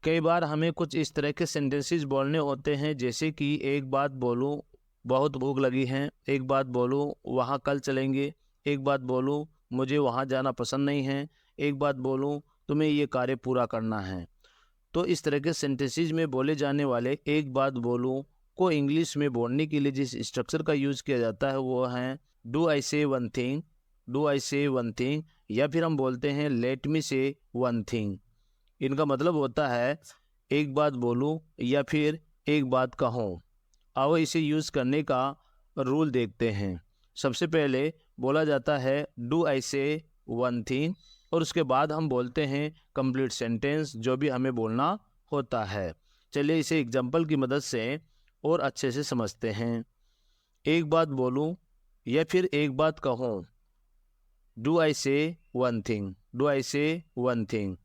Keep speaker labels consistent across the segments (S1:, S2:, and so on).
S1: कई बार हमें कुछ इस तरह के सेंटेंसेस बोलने होते हैं, जैसे कि एक बात बोलूं बहुत भूख लगी है, एक बात बोलूं वहाँ कल चलेंगे, एक बात बोलूं मुझे वहाँ जाना पसंद नहीं है, एक बात बोलूं तुम्हें ये कार्य पूरा करना है। तो इस तरह के सेंटेंसेस में बोले जाने वाले एक बात बोलूं को इंग्लिश में बोलने के लिए जिस स्ट्रक्चर का यूज़ किया जाता है वो है do I say one thing, do I say one thing, या फिर हम बोलते हैं लेट मी से वन थिंग। इनका मतलब होता है एक बात बोलूं या फिर एक बात कहूं। आओ इसे यूज़ करने का रूल देखते हैं। सबसे पहले बोला जाता है do I say one thing, और उसके बाद हम बोलते हैं कंप्लीट सेंटेंस जो भी हमें बोलना होता है। चलिए इसे एग्जाम्पल की मदद से और अच्छे से समझते हैं। एक बात बोलूं या फिर एक बात कहूं, do I say one thing, do I say one thing.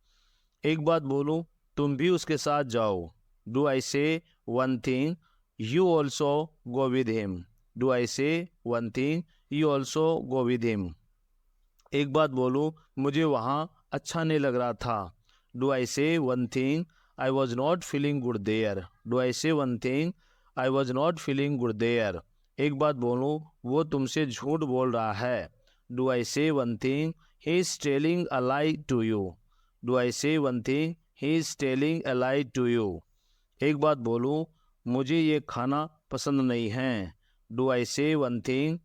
S1: एक बात बोलूं तुम भी उसके साथ जाओ, do I say one thing you also go with him, do I say one thing you also go with him. एक बात बोलूं मुझे वहाँ अच्छा नहीं लग रहा था, do I say one thing I was not feeling good there, do I say one thing I was not feeling good there. एक बात बोलूं वो तुमसे झूठ बोल रहा है, do I say one thing he is telling a lie to you, do I say one thing he is telling a lie to you. एक बात बोलूं मुझे ये खाना पसंद नहीं है, do I say one thing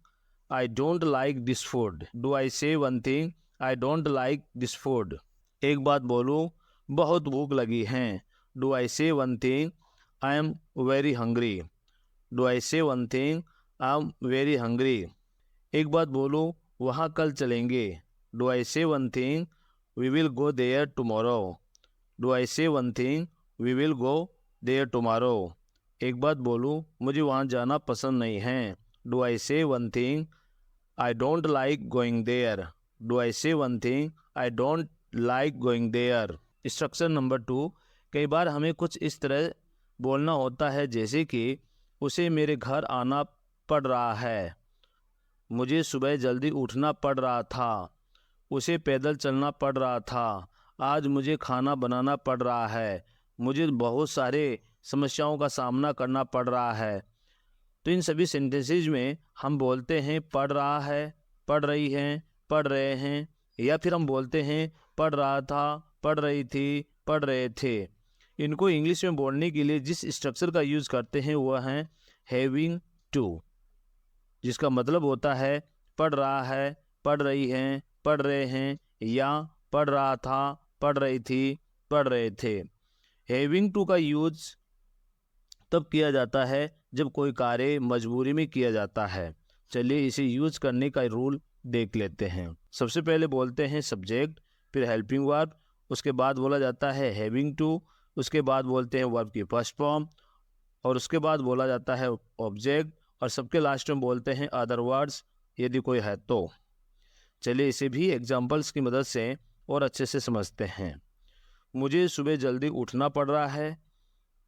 S1: I don't like this food. Do I say one thing? I don't like this food. एक बात बोलूं बहुत भूख लगी है, Do I say one thing? I am very hungry. Do I say one thing? I am very hungry. एक बात बोलूं वहाँ कल चलेंगे, Do I say one thing? We will go there tomorrow. Do I say one thing? We will go there tomorrow. एक बात बोलूं मुझे वहाँ जाना पसंद नहीं है, Do I say one thing? I don't like going there. Do I say one thing? I don't like going there. Structure number 2, कई बार हमें कुछ इस तरह बोलना होता है, जैसे कि उसे मेरे घर आना पड़ रहा है, मुझे सुबह जल्दी उठना पड़ रहा था, उसे पैदल चलना पड़ रहा था, आज मुझे खाना बनाना पड़ रहा है, मुझे बहुत सारे समस्याओं का सामना करना पड़ रहा है। तो इन सभी सेंटेंसेज में हम बोलते हैं पढ़ रहा है, पढ़ रही हैं, पढ़ रहे हैं, या फिर हम बोलते हैं पढ़ रहा था, पढ़ रही थी, पढ़ रहे थे। इनको इंग्लिश में बोलने के लिए जिस स्ट्रक्चर का यूज़ करते हैं वह है हैविंग टू, जिसका मतलब होता है पढ़ रहा है, पढ़ रही हैं, पढ़ रहे हैं, या पढ़ रहा था, पढ़ रही थी, पढ़ रहे थे। हैविंग टू का यूज़ तब किया जाता है जब कोई कार्य मजबूरी में किया जाता है। चलिए इसे यूज करने का रूल देख लेते हैं। सबसे पहले बोलते हैं सब्जेक्ट, फिर हेल्पिंग वर्ब, उसके बाद बोला जाता है हैविंग टू, उसके बाद बोलते हैं वर्ब की फर्स्ट फॉर्म, और उसके बाद बोला जाता है ऑब्जेक्ट, और सबके लास्ट में बोलते हैं अदर वर्ड्स यदि कोई है तो। चलिए इसे भी एग्जाम्पल्स की मदद से और अच्छे से समझते हैं। मुझे सुबह जल्दी उठना पड़ रहा है,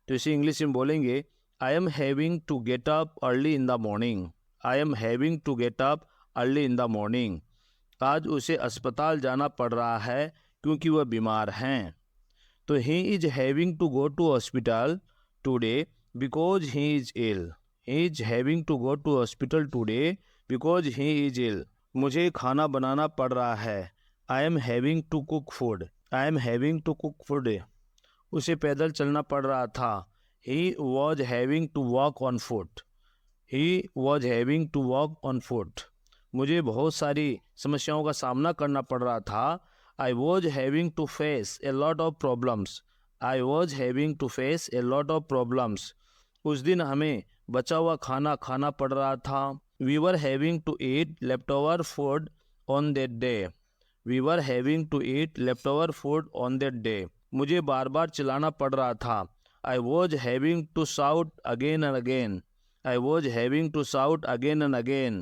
S1: तो इसे इंग्लिश में बोलेंगे I am having to get up early in the morning, I am having to get up early in the morning. आज उसे अस्पताल जाना पड़ रहा है क्योंकि वह बीमार हैं, तो he is having to go to hospital today because he is ill, he is having to go to hospital today because he is ill. मुझे खाना बनाना पड़ रहा है, I am having to cook food, I am having to cook food. उसे पैदल चलना पड़ रहा था, he was having to walk on foot, he was having to walk on foot। मुझे बहुत सारी समस्याओं का सामना करना पड़ रहा था, I was having to face a lot of problems, I was having to face a lot of problems। उस दिन हमें बचा हुआ खाना खाना पड़ रहा था, we were having to eat leftover food on that day, we were having to eat leftover food on that day। मुझे बार बार चिल्लाना पड़ रहा था, I was having to shout again and again, I was having to shout again and again।